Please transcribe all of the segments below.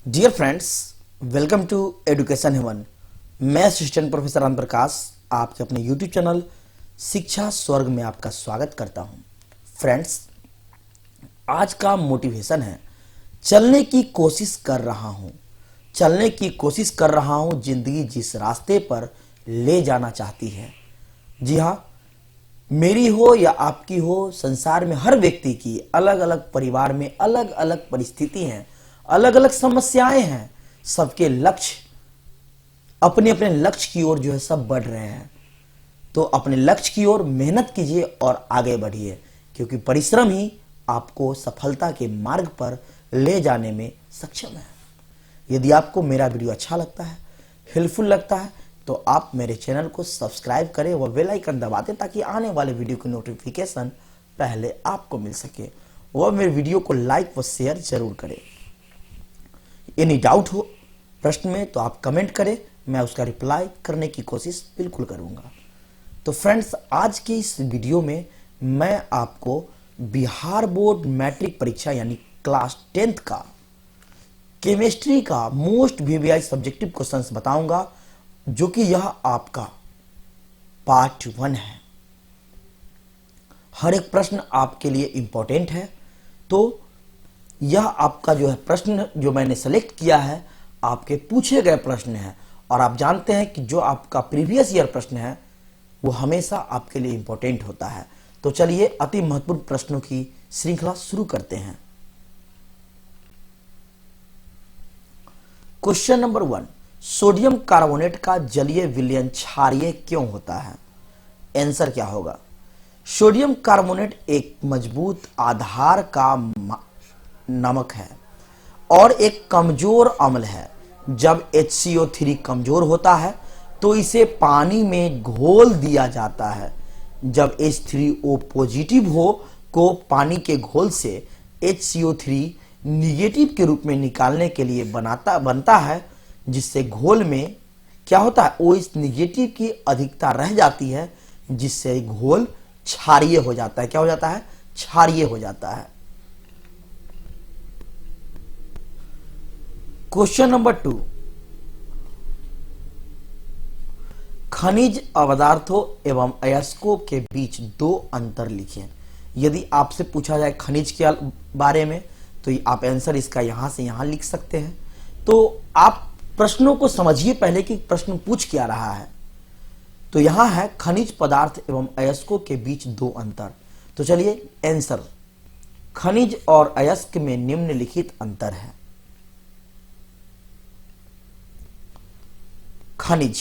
Dear friends, welcome to education heaven. मैं assistant professor Ram Prakash आपके अपने यूट्यूब चैनल शिक्षा स्वर्ग में आपका स्वागत करता हूं। फ्रेंड्स, आज का मोटिवेशन है चलने की कोशिश कर रहा हूं। चलने की कोशिश कर रहा हूं, जिंदगी जिस रास्ते पर ले जाना चाहती है। जी हाँ, मेरी हो या आपकी हो, संसार में हर व्यक्ति की अलग अलग परिवार में अलग अलग परिस्थिति हैं, अलग अलग समस्याएं हैं। सबके लक्ष्य अपने अपने लक्ष्य की ओर जो है सब बढ़ रहे हैं। तो अपने लक्ष्य की ओर मेहनत कीजिए और आगे बढ़िए, क्योंकि परिश्रम ही आपको सफलता के मार्ग पर ले जाने में सक्षम है। यदि आपको मेरा वीडियो अच्छा लगता है, हेल्पफुल लगता है, तो आप मेरे चैनल को सब्सक्राइब करें व बेल आइकन दबा दें, ताकि आने वाले वीडियो की नोटिफिकेशन पहले आपको मिल सके। वह मेरे वीडियो को लाइक व शेयर जरूर करें। एनी डाउट हो प्रश्न में तो आप कमेंट करें, मैं उसका रिप्लाई करने की कोशिश बिल्कुल करूंगा। तो फ्रेंड्स, आज की इस वीडियो में मैं आपको बिहार बोर्ड मैट्रिक परीक्षा यानी क्लास 10th का केमिस्ट्री का मोस्ट वीवीआई सब्जेक्टिव क्वेश्चंस बताऊंगा, जो कि यह आपका पार्ट 1 है। हर एक प्रश्न आपके लिए इंपॉर्टेंट है। तो यह आपका जो है प्रश्न जो मैंने सेलेक्ट किया है, आपके पूछे गए प्रश्न है। और आप जानते हैं कि जो आपका प्रीवियस ईयर प्रश्न है वो हमेशा आपके लिए इंपॉर्टेंट होता है। तो चलिए अति महत्वपूर्ण प्रश्नों की श्रृंखला शुरू करते हैं। क्वेश्चन नंबर 1, सोडियम कार्बोनेट का जलीय विलयन क्षारीय क्यों होता है? आंसर क्या होगा? सोडियम कार्बोनेट एक मजबूत आधार का नमक है और एक कमजोर अम्ल है। जब HCO3 कमजोर होता है तो इसे पानी में घोल दिया जाता है। जब H3O पॉजिटिव हो को पानी के घोल से HCO3 निगेटिव के रूप में निकालने के लिए बनता है, जिससे घोल में क्या होता है, OH निगेटिव की अधिकता रह जाती है, जिससे घोल क्षारीय हो जाता है। क्या हो जाता है? क्षारीय हो जाता है। क्वेश्चन नंबर 2, खनिज पदार्थों एवं अयस्कों के बीच 2 अंतर लिखिए। यदि आपसे पूछा जाए खनिज के बारे में, तो आप आंसर इसका यहां से यहां लिख सकते हैं। तो आप प्रश्नों को समझिए पहले कि प्रश्न पूछ क्या रहा है। तो यहां है खनिज पदार्थ एवं अयस्कों के बीच 2 अंतर। तो चलिए आंसर, खनिज और अयस्क में निम्नलिखित अंतर है। खनिज,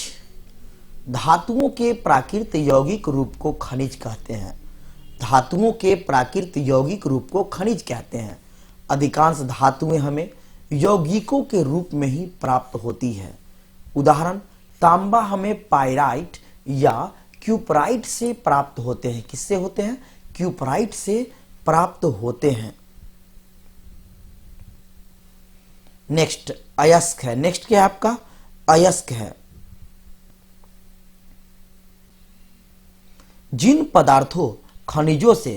धातुओं के प्राकृत यौगिक रूप को खनिज कहते हैं। धातुओं के प्राकृत यौगिक रूप को खनिज कहते हैं। अधिकांश धातुएं हमें यौगिकों के रूप में ही प्राप्त होती है। उदाहरण, तांबा हमें पाइराइट या क्यूपराइट से प्राप्त होते हैं। किससे होते हैं? क्यूपराइट से प्राप्त होते हैं। नेक्स्ट अयस्क है। नेक्स्ट क्या है आपका? अयस्क है। जिन पदार्थों खनिजों से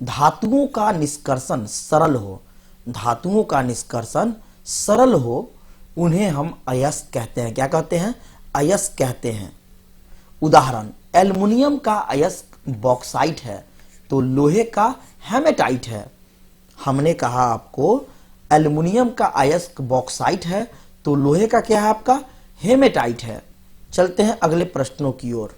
धातुओं का निष्कर्षण सरल हो, धातुओं का निष्कर्षण सरल हो, उन्हें हम अयस्क कहते हैं। क्या कहते हैं? अयस्क कहते हैं। उदाहरण, एल्युमिनियम का अयस्क बॉक्साइट है, तो लोहे का हेमेटाइट है। हमने कहा आपको एल्युमिनियम का अयस्क बॉक्साइट है, तो लोहे का क्या है आपका? हेमेटाइट है। चलते हैं अगले प्रश्नों की ओर।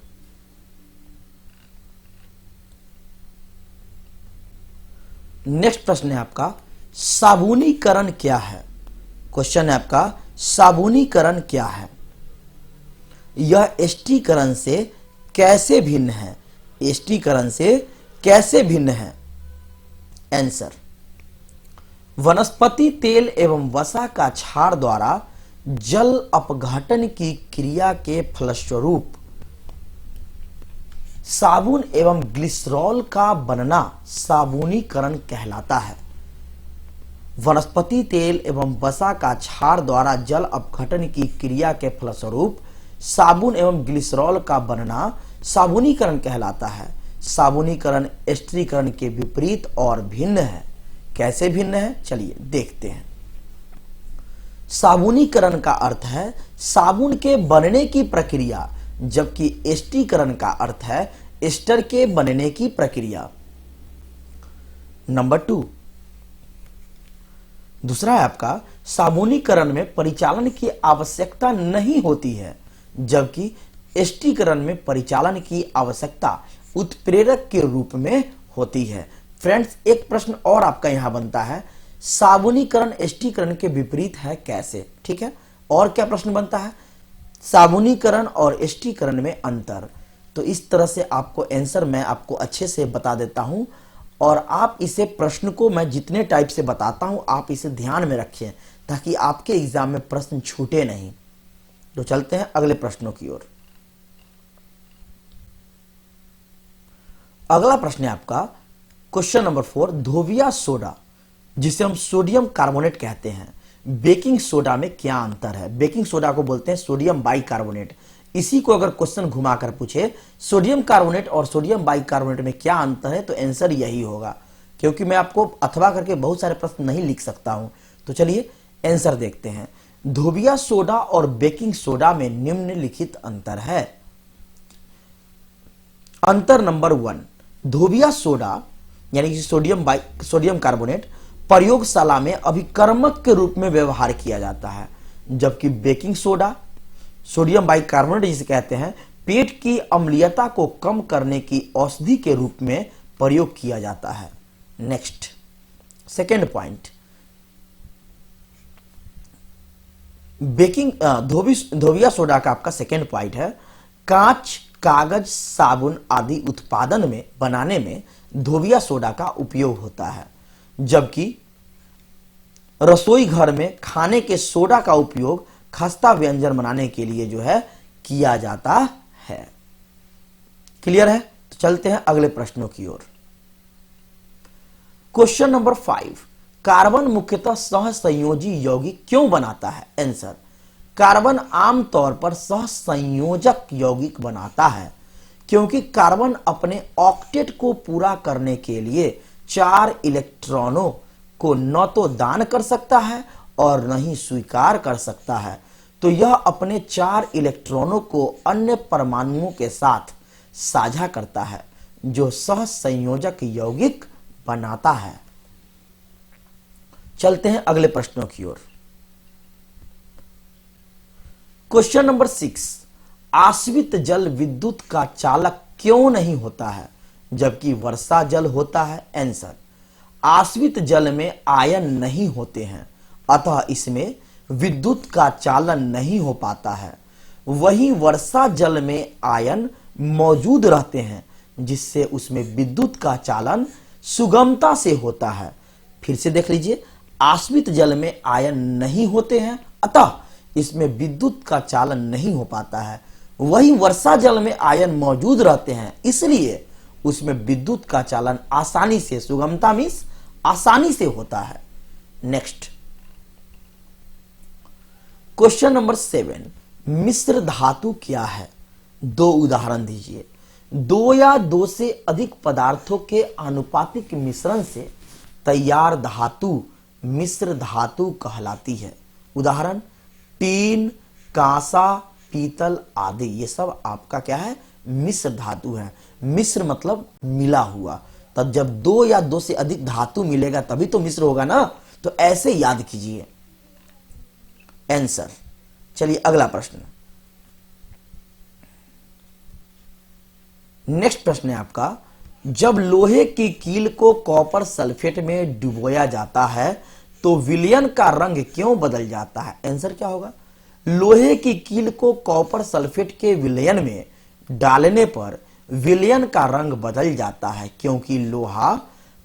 नेक्स्ट प्रश्न है आपका, साबुनीकरण क्या है? क्वेश्चन है आपका, साबुनीकरण क्या है? यह एस्टीकरण से कैसे भिन्न है? एस्टीकरण से कैसे भिन्न है? आंसर, वनस्पति तेल एवं वसा का क्षार द्वारा जल अपघटन की क्रिया के फलस्वरूप साबुन एवं ग्लिसरॉल का बनना साबुनीकरण कहलाता है। वनस्पति तेल एवं वसा का क्षार द्वारा जल अपघटन की क्रिया के फलस्वरूप साबुन एवं ग्लिसरॉल का बनना साबुनीकरण कहलाता है। साबुनीकरण एस्टरीकरण के विपरीत और भिन्न है। कैसे भिन्न है? चलिए देखते हैं। साबुनीकरण का अर्थ है साबुन के बनने की प्रक्रिया, जबकि एस्टीकरण का अर्थ है एस्टर के बनने की प्रक्रिया। नंबर 2, दूसरा है आपका साबुनीकरण में परिचालन की आवश्यकता नहीं होती है, जबकि एस्टीकरण में परिचालन की आवश्यकता उत्प्रेरक के रूप में होती है। फ्रेंड्स, एक प्रश्न और आपका यहां बनता है, साबुनीकरण एस्टीकरण के विपरीत है कैसे? ठीक है, और क्या प्रश्न बनता है? साबुनीकरण और एस्टीकरण में अंतर। तो इस तरह से आपको आंसर मैं आपको अच्छे से बता देता हूं, और आप इसे प्रश्न को मैं जितने टाइप से बताता हूं आप इसे ध्यान में रखें ताकि आपके एग्जाम में प्रश्न छूटे नहीं। तो चलते हैं अगले प्रश्नों की ओर। अगला प्रश्न है आपका क्वेश्चन नंबर 4, धोबिया सोडा जिसे हम सोडियम कार्बोनेट कहते हैं, बेकिंग सोडा में क्या अंतर है? बेकिंग सोडा को बोलते हैं सोडियम बाइकार्बोनेट। इसी को अगर क्वेश्चन घुमाकर पूछे सोडियम कार्बोनेट और सोडियम बाइकार्बोनेट में क्या अंतर है, तो आंसर यही होगा, क्योंकि मैं आपको अथवा करके बहुत सारे प्रश्न नहीं लिख सकता हूं। तो चलिए आंसर देखते हैं। धोबिया सोडा और बेकिंग सोडा में निम्नलिखित अंतर है। अंतर नंबर 1, धोबिया सोडा यानी कि सोडियम कार्बोनेट प्रयोगशाला में अभिकर्मक के रूप में व्यवहार किया जाता है, जबकि बेकिंग सोडा सोडियम बाइकार्बोनेट जिसे कहते हैं पेट की अम्लीयता को कम करने की औषधि के रूप में प्रयोग किया जाता है। नेक्स्ट, सेकेंड पॉइंट, धोबिया सोडा का आपका सेकेंड पॉइंट है, कांच, कागज, साबुन आदि उत्पादन में बनाने में धोबिया सोडा का उपयोग होता है, जबकि रसोई घर में खाने के सोडा का उपयोग खस्ता व्यंजन बनाने के लिए जो है किया जाता है। क्लियर है? तो चलते हैं अगले प्रश्नों की ओर। क्वेश्चन नंबर 5, कार्बन मुख्यतः सहसंयोजी यौगिक क्यों बनाता है? आंसर, कार्बन आमतौर पर सहसंयोजक यौगिक बनाता है क्योंकि कार्बन अपने ऑक्टेट को पूरा करने के लिए 4 इलेक्ट्रॉनों को न तो दान कर सकता है और न ही स्वीकार कर सकता है। तो यह अपने 4 इलेक्ट्रॉनों को अन्य परमाणुओं के साथ साझा करता है, जो सहसंयोजक यौगिक बनाता है। चलते हैं अगले प्रश्नों की ओर। क्वेश्चन नंबर 6, आश्रित जल विद्युत का चालक क्यों नहीं होता है जबकि वर्षा जल होता है? आंसर, आश्रित जल में आयन नहीं होते हैं, अतः इसमें विद्युत का चालन नहीं हो पाता है। वहीं वर्षा जल में आयन मौजूद रहते हैं, जिससे उसमें विद्युत का चालन सुगमता से होता है। फिर से देख लीजिए, आश्रित जल में आयन नहीं होते हैं, अतः इसमें विद्युत का चालन नहीं हो पाता है। वहीं वर्षा जल में आयन मौजूद रहते हैं, इसलिए उसमें विद्युत का चालन आसानी से, सुगमता मीन्स आसानी से होता है। नेक्स्ट, क्वेश्चन नंबर 7, मिश्र धातु क्या है? 2 उदाहरण दीजिए। 2 या 2 से अधिक पदार्थों के आनुपातिक मिश्रण से तैयार धातु मिश्र धातु कहलाती है। उदाहरण, टीन, कांसा, पीतल आदि, ये सब आपका क्या है? मिश्र धातु है। मिश्र मतलब मिला हुआ, तब जब 2 या 2 से अधिक धातु मिलेगा तभी तो मिश्र होगा ना, तो ऐसे याद कीजिए आंसर। चलिए अगला प्रश्न। नेक्स्ट प्रश्न है आपका, जब लोहे की कील को कॉपर सल्फेट में डुबोया जाता है तो विलयन का रंग क्यों बदल जाता है? आंसर क्या होगा? लोहे की कील को कॉपर सल्फेट के विलयन में डालने पर विलयन का रंग बदल जाता है, क्योंकि लोहा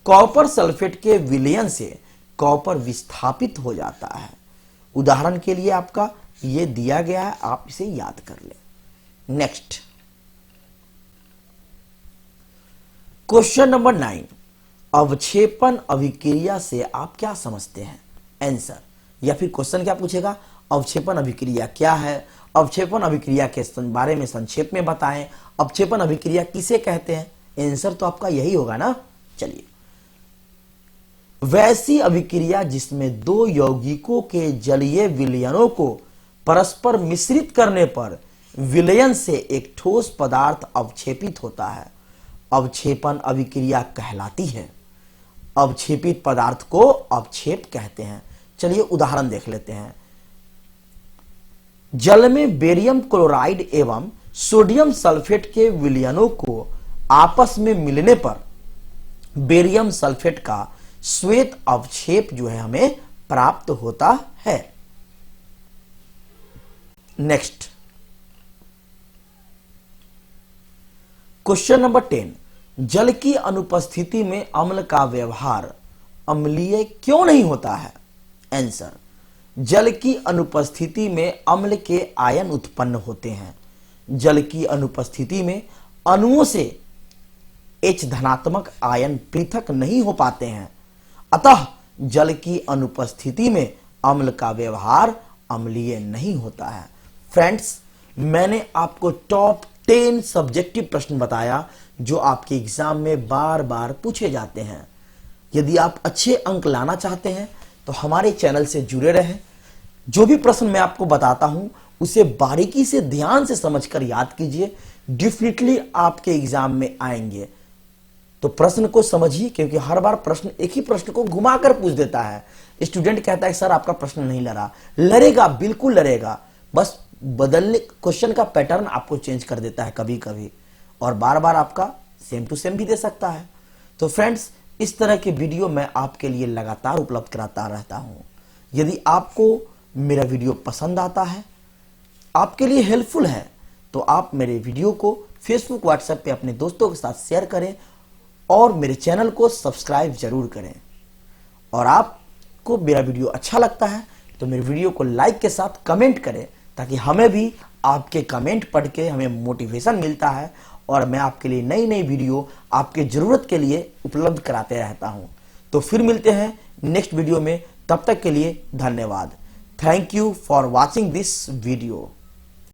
कॉपर सल्फेट के विलयन से कॉपर विस्थापित हो जाता है। उदाहरण के लिए आपका ये दिया गया है, आप इसे याद कर लें। नेक्स्ट, क्वेश्चन नंबर 9, अवक्षेपण अभिक्रिया से आप क्या समझते हैं? आंसर, या फिर क्वेश्चन क्या पूछेगा, अवक्षेपण अभिक्रिया क्या है, अवक्षेपण अभिक्रिया के बारे में संक्षेप में बताएं, अवक्षेपण अभिक्रिया किसे कहते हैं? आंसर तो आपका यही होगा ना। चलिए, वैसी अभिक्रिया जिसमें दो यौगिकों के जलीय विलयनों को परस्पर मिश्रित करने पर विलयन से एक ठोस पदार्थ अवक्षेपित होता है, अवक्षेपण अभिक्रिया कहलाती है। अवक्षेपित पदार्थ को अवक्षेप कहते हैं। चलिए उदाहरण देख लेते हैं। जल में बेरियम क्लोराइड एवं सोडियम सल्फेट के विलयनों को आपस में मिलने पर बेरियम सल्फेट का श्वेत अवक्षेप जो है हमें प्राप्त होता है। नेक्स्ट क्वेश्चन नंबर 10, जल की अनुपस्थिति में अम्ल का व्यवहार अम्लीय क्यों नहीं होता है? आंसर, जल की अनुपस्थिति में अम्ल के आयन उत्पन्न होते हैं। जल की अनुपस्थिति में अणुओं से H धनात्मक आयन पृथक नहीं हो पाते हैं, अतः जल की अनुपस्थिति में अम्ल का व्यवहार अम्लीय नहीं होता है। फ्रेंड्स, मैंने आपको टॉप 10 सब्जेक्टिव प्रश्न बताया जो आपके एग्जाम में बार बार पूछे जाते हैं। यदि आप अच्छे अंक लाना चाहते हैं तो हमारे चैनल से जुड़े रहें। जो भी प्रश्न मैं आपको बताता हूं उसे बारीकी से ध्यान से समझकर याद कीजिए, डेफिनेटली आपके एग्जाम में आएंगे। तो प्रश्न को समझिए, क्योंकि हर बार प्रश्न एक ही प्रश्न को घुमाकर पूछ देता है। स्टूडेंट कहता है सर आपका प्रश्न नहीं लड़ा, लड़ेगा, बिल्कुल लड़ेगा, बस बदलने क्वेश्चन का पैटर्न आपको चेंज कर देता है कभी कभी, और बार बार आपका सेम टू सेम भी दे सकता है। तो फ्रेंड्स, इस तरह के वीडियो मैं आपके लिए लगातार उपलब्ध कराता रहता हूं। यदि आपको मेरा वीडियो पसंद आता है, आपके लिए हेल्पफुल है, तो आप मेरे वीडियो को फेसबुक व्हाट्सएप पे अपने दोस्तों के साथ शेयर करें और मेरे चैनल को सब्सक्राइब जरूर करें। और आपको मेरा वीडियो अच्छा लगता है तो मेरे वीडियो को लाइक के साथ कमेंट करें, ताकि हमें भी आपके कमेंट पढ़ के हमें मोटिवेशन मिलता है और मैं आपके लिए नई नई वीडियो आपके जरूरत के लिए उपलब्ध कराते रहता हूं। तो फिर मिलते हैं नेक्स्ट वीडियो में, तब तक के लिए धन्यवाद। Thank you for watching this video.